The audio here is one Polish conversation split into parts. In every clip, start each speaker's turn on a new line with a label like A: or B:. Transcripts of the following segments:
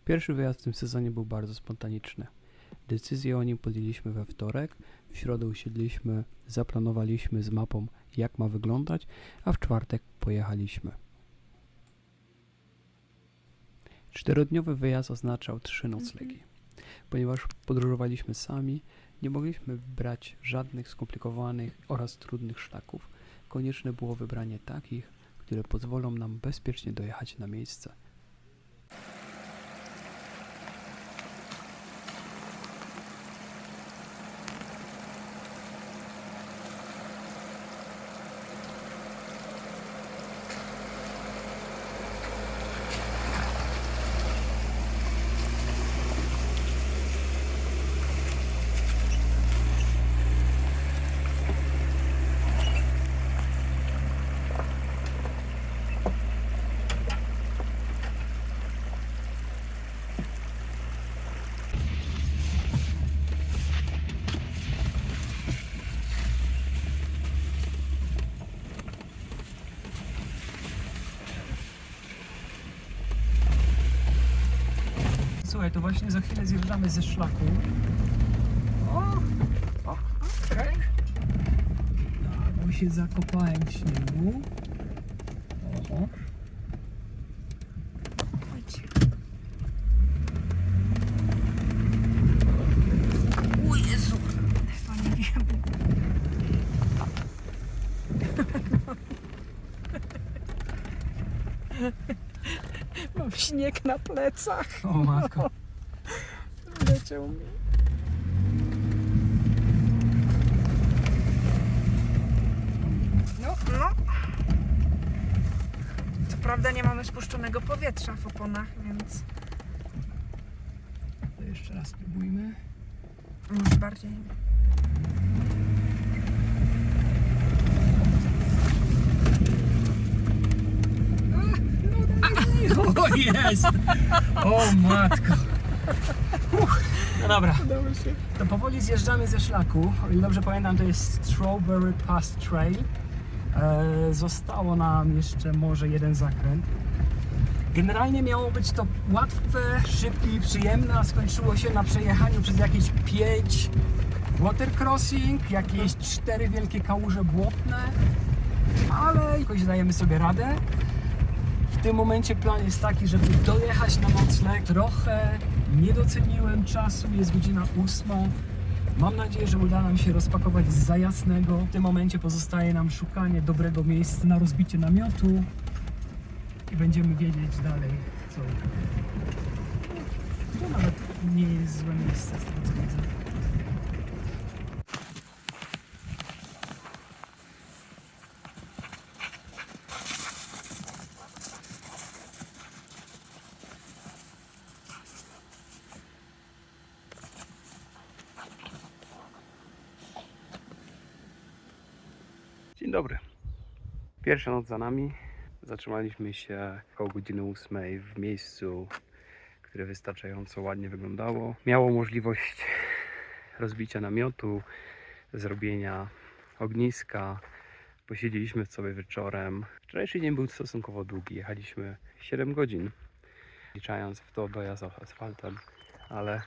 A: Pierwszy wyjazd w tym sezonie był bardzo spontaniczny. Decyzję o nim podjęliśmy we wtorek, w środę usiedliśmy, zaplanowaliśmy z mapą, jak ma wyglądać, a w czwartek pojechaliśmy. Czterodniowy wyjazd oznaczał 3 noclegi. Ponieważ podróżowaliśmy sami, nie mogliśmy brać żadnych skomplikowanych oraz trudnych szlaków. Konieczne było wybranie takich, które pozwolą nam bezpiecznie dojechać na miejsce. Słuchaj, to właśnie za chwilę zjeżdżamy ze szlaku. Okej. Bo się zakopałem w śniegu. O. O Jezu!
B: Chyba nie wiem. Mam śnieg na plecach.
A: O matko.
B: Leciał mi. No. Co prawda nie mamy spuszczonego powietrza w oponach, więc
A: To jeszcze raz spróbujmy.
B: może bardziej.
A: O jest! O matko! No dobra,
B: Udało się.
A: to powoli zjeżdżamy ze szlaku. O ile dobrze pamiętam, to jest Strawberry Pass Trail. Zostało nam jeszcze może jeden zakręt. Generalnie miało być to łatwe, szybkie i przyjemne, a skończyło się na przejechaniu przez jakieś 5 watercrossing, jakieś 4 wielkie kałuże błotne, ale jakoś dajemy sobie radę. W tym momencie plan jest taki, żeby dojechać na nocleg. Trochę nie doceniłem czasu, jest godzina 8. Mam nadzieję, że uda nam się rozpakować z Zajasnego. W tym momencie pozostaje nam szukanie dobrego miejsca na rozbicie namiotu i będziemy wiedzieć dalej, co. To nawet nie jest złe miejsce, z tego co widzę. Dzień dobry. Pierwsza noc za nami. Zatrzymaliśmy się około godziny 8 w miejscu, które wystarczająco ładnie wyglądało. Miało możliwość rozbicia namiotu, zrobienia ogniska. Posiedzieliśmy sobie wieczorem. Wczorajszy dzień był stosunkowo długi. Jechaliśmy 7 godzin, liczając w to dojazd asfaltem, ale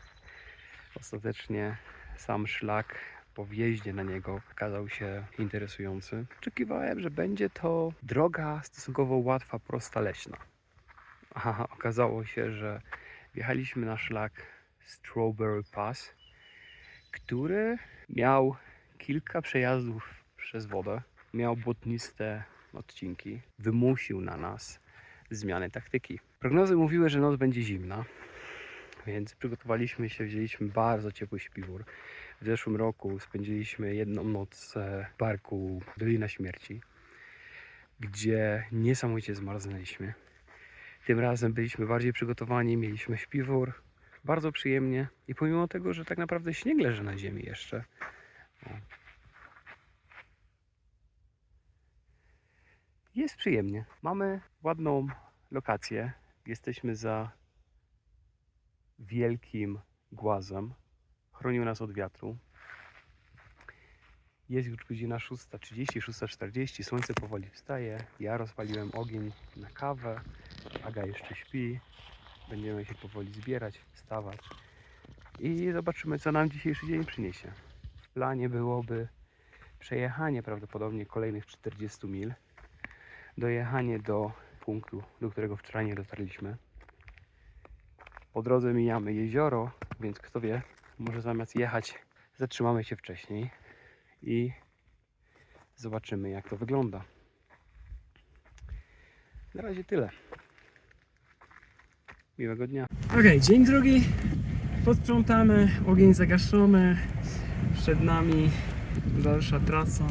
A: ostatecznie sam szlak po wjeździe na niego okazał się interesujący. Oczekiwałem, że będzie to droga stosunkowo łatwa, prosta, leśna. A okazało się, że wjechaliśmy na szlak Strawberry Pass, który miał kilka przejazdów przez wodę, miał błotniste odcinki, wymusił na nas zmianę taktyki. Prognozy mówiły, że noc będzie zimna, więc przygotowaliśmy się, wzięliśmy bardzo ciepły śpiwór. W zeszłym roku spędziliśmy jedną noc w parku Dolina Śmierci, gdzie niesamowicie zmarznęliśmy. Tym razem byliśmy bardziej przygotowani, mieliśmy śpiwór, bardzo przyjemnie i pomimo tego, że tak naprawdę śnieg leży na ziemi jeszcze. Jest przyjemnie. Mamy ładną lokację. Jesteśmy za wielkim głazem. Chronił nas od wiatru. Jest już godzina 6:30, 6:40. Słońce powoli wstaje. Ja rozpaliłem ogień na kawę. Aga jeszcze śpi. Będziemy się powoli zbierać, wstawać i zobaczymy, co nam dzisiejszy dzień przyniesie. W planie byłoby przejechanie prawdopodobnie kolejnych 40 mil, dojechanie do punktu, do którego wczoraj nie dotarliśmy. Po drodze mijamy jezioro, więc kto wie, może zamiast jechać zatrzymamy się wcześniej i zobaczymy, jak to wygląda. Na razie tyle. Miłego dnia.
C: Okej, dzień drugi. Posprzątamy, ogień zagaszony. Przed nami dalsza trasa.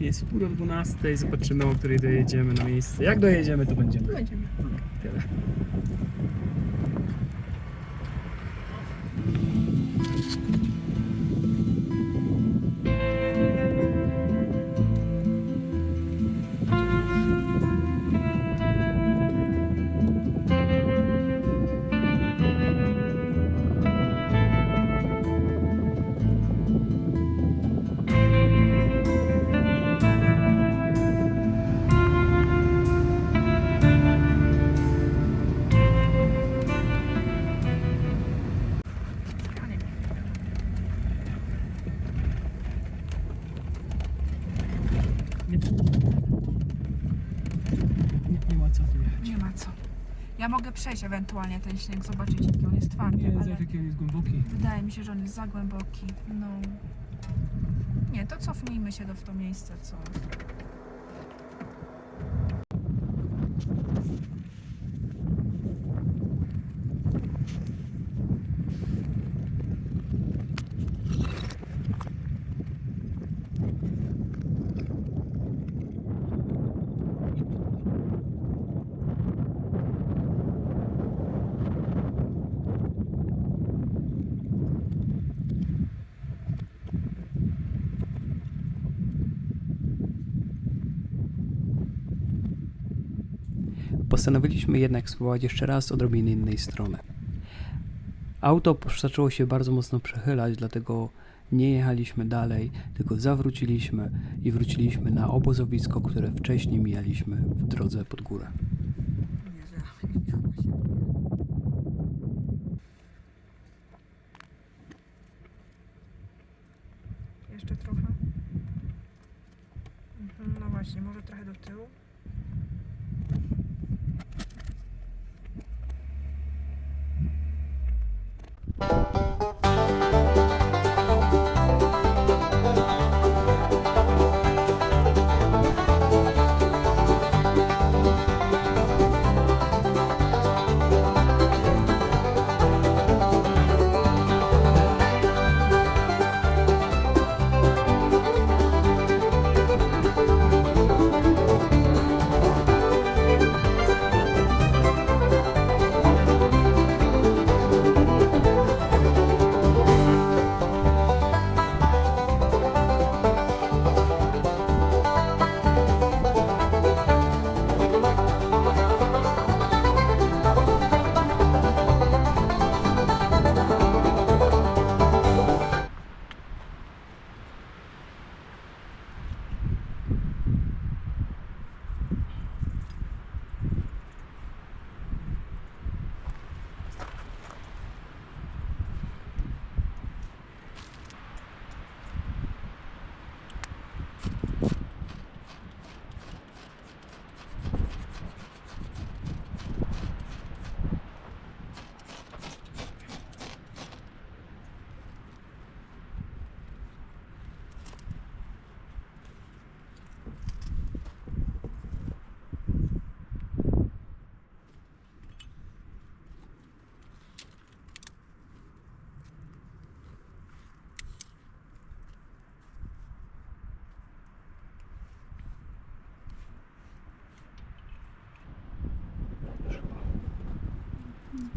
C: Jest 11:30. Zobaczymy, o której dojedziemy na miejsce. Jak dojedziemy, to będziemy.
B: Będziemy.
C: Tyle. Nie ma co tu jechać.
B: Nie ma co. Ja mogę przejść ewentualnie ten śnieg, zobaczyć jaki on jest twardy,
C: Nie,
B: ale
C: zobacz jaki on jest głęboki.
B: wydaje mi się, że on jest za głęboki. No. Nie, to cofnijmy się w to miejsce, co...
A: Postanowiliśmy jednak spróbować jeszcze raz odrobiny innej strony. Auto zaczęło się bardzo mocno przechylać, dlatego nie jechaliśmy dalej, tylko zawróciliśmy i wróciliśmy na obozowisko, które wcześniej mijaliśmy w drodze pod górę.
B: Jeszcze trochę. No właśnie, może trochę do tyłu.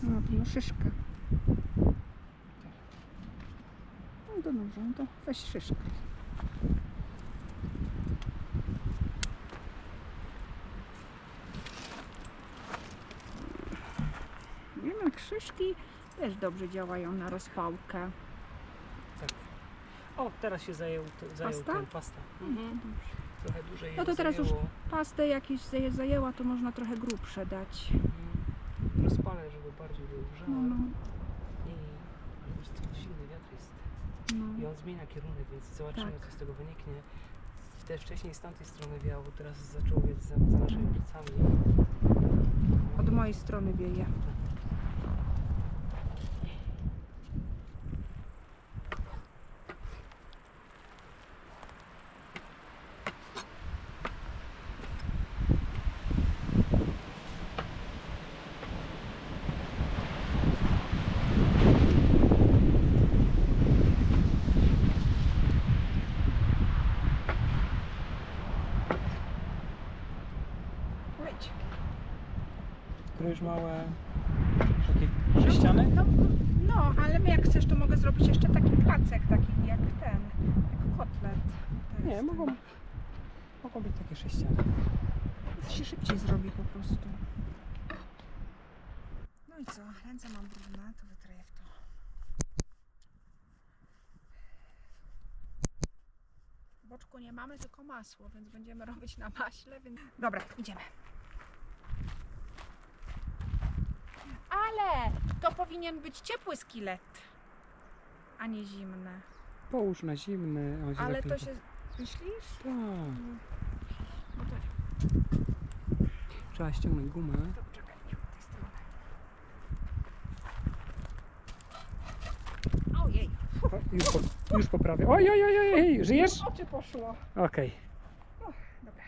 B: No to szyszka. No to dobrze, no to weź szyszkę. Wiem, jak szyszki też dobrze działają na rozpałkę.
C: O, teraz się zajął
B: Pasta?
C: ten pasta. Trochę dłużej
B: No to teraz już
C: zajęło.
B: pastę jakieś zajęła, to można trochę grubsze dać.
C: rozpalę, żeby bardziej był żar.
B: No, no.
C: I wiesz co, silny wiatr jest. I
B: No.
C: on zmienia kierunek, więc zobaczymy,
B: Tak.
C: co z tego wyniknie. Też wcześniej z tamtej strony wiało, teraz zaczęło wiać za naszymi plecami.
B: Od mojej strony wieje. Leć.
C: Kroisz małe takie sześciany?
B: No, ale jak chcesz, to mogę zrobić jeszcze taki placek, taki jak ten, jak kotlet. To
C: Nie,
B: jest
C: mogą być takie sześciany.
B: To się szybciej zrobi po prostu. No i co? Ręce mam brudne, to wytreję w to. W boczku nie mamy, tylko masło, więc będziemy robić na maśle, więc... Dobra, idziemy. Ale to powinien być ciepły skillet, a nie zimny.
C: Połóż na zimny. On się
B: Ale
C: zaklęta.
B: to się... Myślisz?
C: Tak.
B: No to
C: Trzeba ściągnąć gumę.
B: To poczekaj, od tej strony. Ojej,
C: O, już poprawię. Oj, żyjesz?
B: w oczy poszło.
C: Okej.
B: Dobra.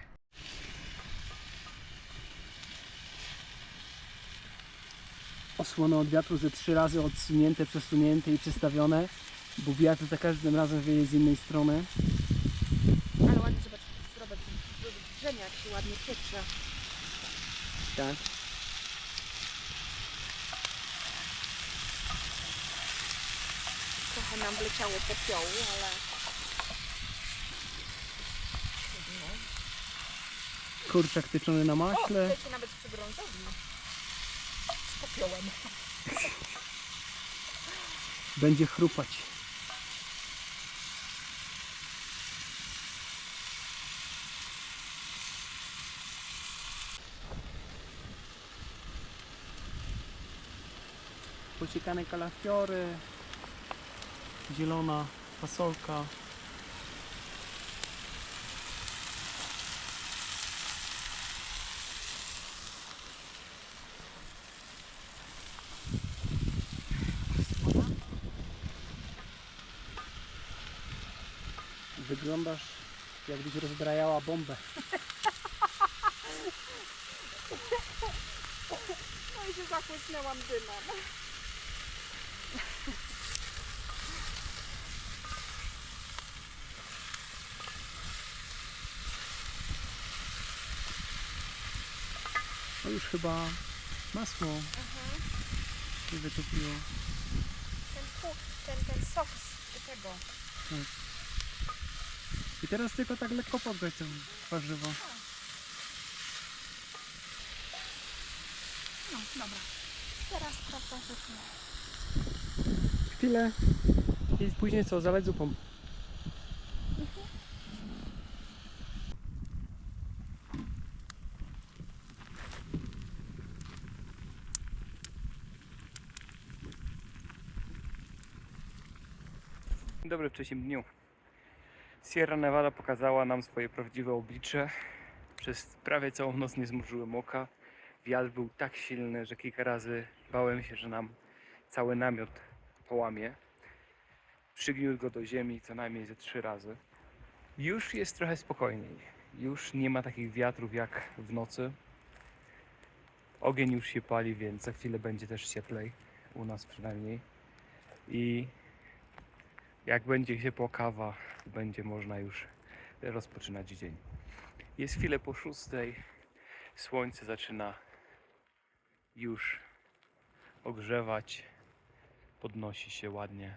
C: Osłony od wiatru ze 3 razy odsunięte, przesunięte i przestawione, bo wiatr za każdym razem wieje z innej strony.
B: Ale ładnie, zobacz, zrobić brzenia, jak się ładnie piecze.
C: Tak.
B: Trochę nam wleciało popiołu, ale...
C: Kurczak pieczony na
B: O,
C: maśle.
B: leci nawet z przybrązowni. Z popiołem.
C: Będzie chrupać. Posiekane kalafiory, zielona fasolka. Wyglądasz, jakbyś rozbrajała bombę.
B: No i się zachłysnęłam dymem.
C: To już chyba masło się wytopiło.
B: Ten sok z tego.
C: I teraz tylko tak lekko podgrzać to warzywo.
B: No, dobra. Teraz prawda, że tyle.
C: Chwilę i później co, zalać zupą.
A: Dzień dobry, wcześniejszym dniu. Sierra Nevada pokazała nam swoje prawdziwe oblicze. Przez prawie całą noc nie zmrużyłem oka. Wiatr był tak silny, że kilka razy bałem się, że nam cały namiot połamie. Przygniótł go do ziemi co najmniej ze 3 razy. Już jest trochę spokojniej. Już nie ma takich wiatrów jak w nocy. Ogień już się pali, więc za chwilę będzie też cieplej. U nas przynajmniej. I jak będzie ciepła kawa, będzie można już rozpoczynać dzień. Jest chwilę po 6. Słońce zaczyna już ogrzewać. Podnosi się ładnie.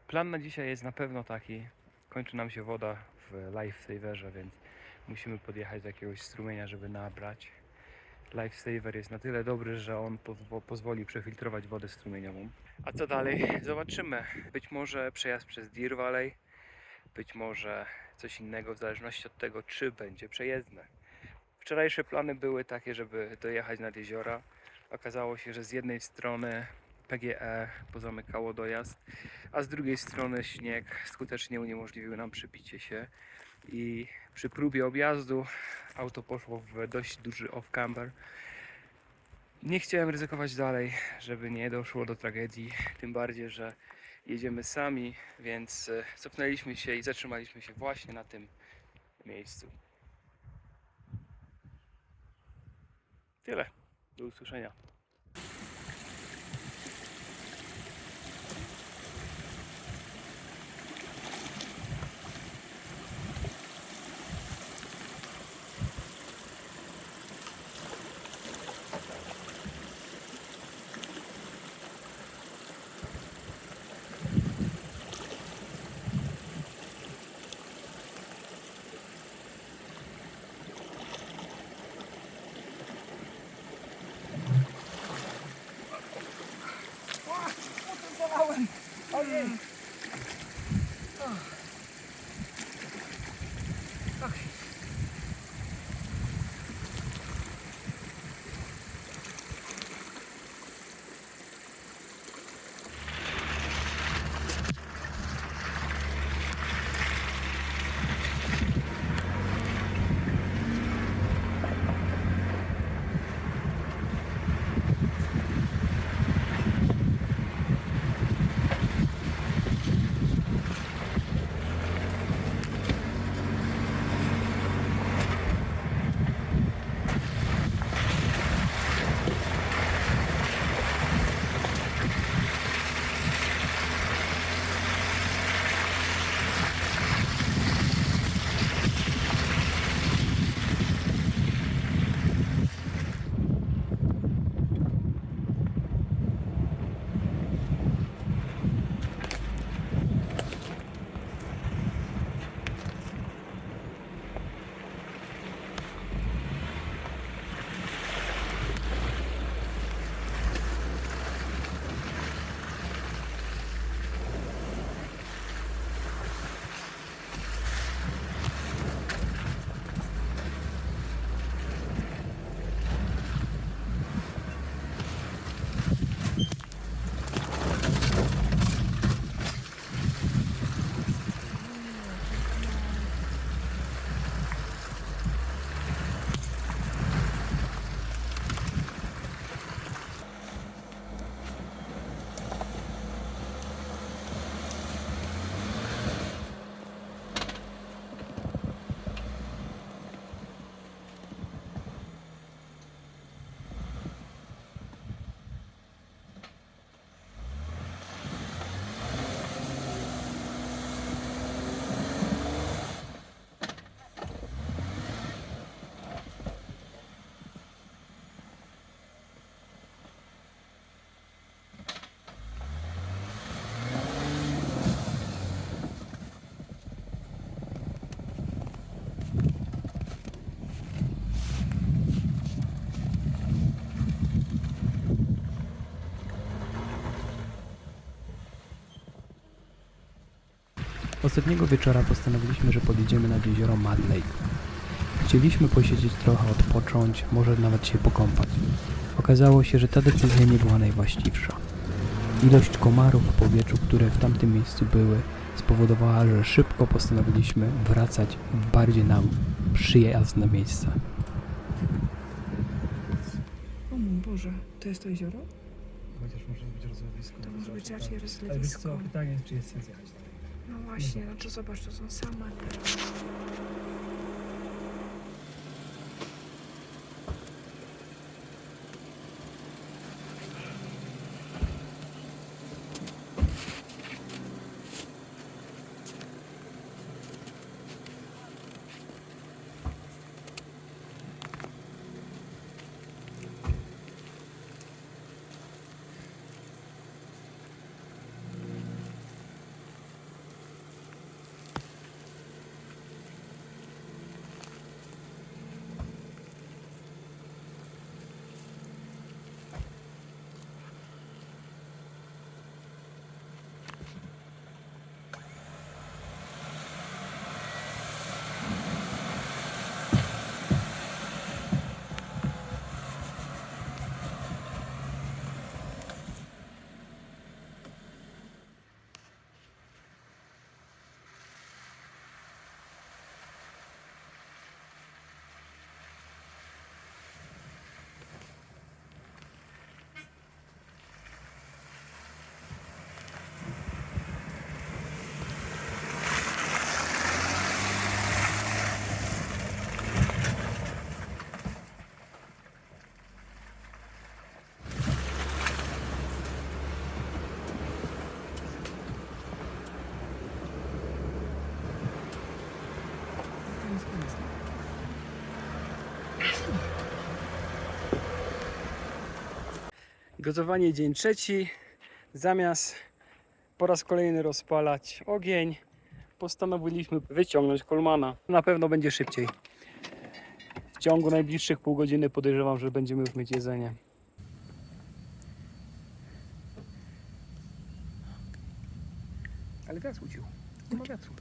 A: Plan na dzisiaj jest na pewno taki. Kończy nam się woda w Lifesaverze, więc musimy podjechać do jakiegoś strumienia, żeby nabrać. Lifesaver jest na tyle dobry, że on pozwoli przefiltrować wodę strumieniową. A co dalej? Zobaczymy. Być może przejazd przez Deer Valley, być może coś innego, w zależności od tego, czy będzie przejezdne. Wczorajsze plany były takie, żeby dojechać nad jeziora. Okazało się, że z jednej strony PGE pozamykało dojazd, a z drugiej strony śnieg skutecznie uniemożliwił nam przebicie się. I przy próbie objazdu auto poszło w dość duży off-camber. Nie chciałem ryzykować dalej, żeby nie doszło do tragedii, tym bardziej, że jedziemy sami, więc cofnęliśmy się i zatrzymaliśmy się właśnie na tym miejscu. Tyle. Do usłyszenia.
B: Ojej!
D: Ostatniego wieczora postanowiliśmy, że podjedziemy nad jezioro Mud Lake. Chcieliśmy posiedzieć trochę, odpocząć, może nawet się pokąpać. Okazało się, że ta decyzja nie była najwłaściwsza. Ilość komarów w powietrzu, które w tamtym miejscu były, spowodowała, że szybko postanowiliśmy wracać w bardziej nam przyjazne miejsce.
B: O mój Boże, to jest to jezioro?
C: Chociaż może być rozlewisko.
B: To może być raczej
C: Ale wiesz
B: rozlewisko.
C: co, pytanie czy jest sens jechać dalej.
B: No właśnie, no to zobacz, to są same.
C: Gotowanie dzień trzeci. Zamiast po raz kolejny rozpalać ogień, postanowiliśmy wyciągnąć kolmana. Na pewno będzie szybciej. W ciągu najbliższych pół godziny podejrzewam, że będziemy już mieć jedzenie. Ale wiatr uciął. Nie ma wiatru.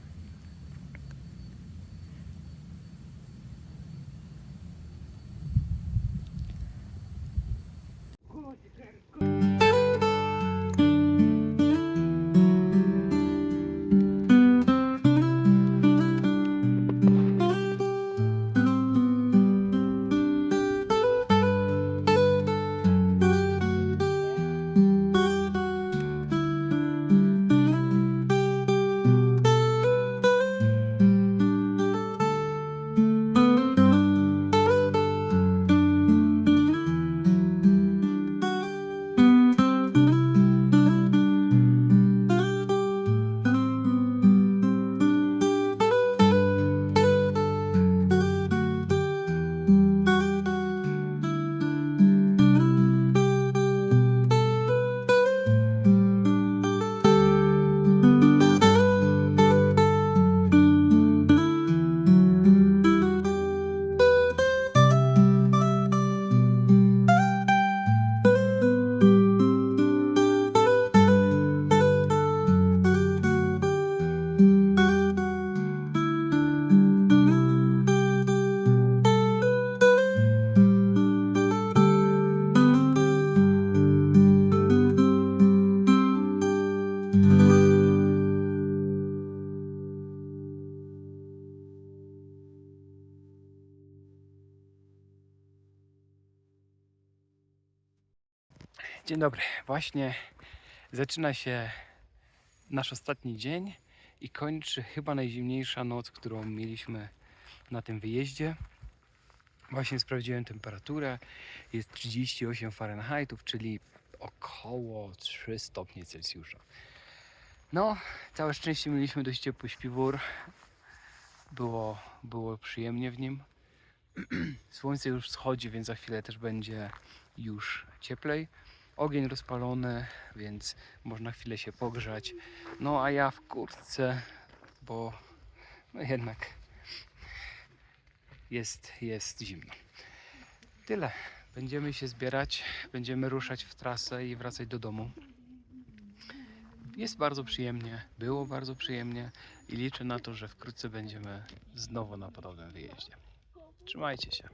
C: Dzień dobry. Właśnie zaczyna się nasz ostatni dzień i kończy chyba najzimniejsza noc, którą mieliśmy na tym wyjeździe. Właśnie sprawdziłem temperaturę. Jest 38 Fahrenheitów, czyli około 3 stopnie Celsjusza. No, całe szczęście mieliśmy dość ciepły śpiwór. Było przyjemnie w nim. Słońce już wschodzi, więc za chwilę też będzie już cieplej. Ogień rozpalony, więc można chwilę się pogrzać. No a ja w kurtce, bo no jednak jest zimno. Tyle. Będziemy się zbierać, będziemy ruszać w trasę i wracać do domu. Jest bardzo przyjemnie, było bardzo przyjemnie i liczę na to, że wkrótce będziemy znowu na podobnym wyjeździe. Trzymajcie się.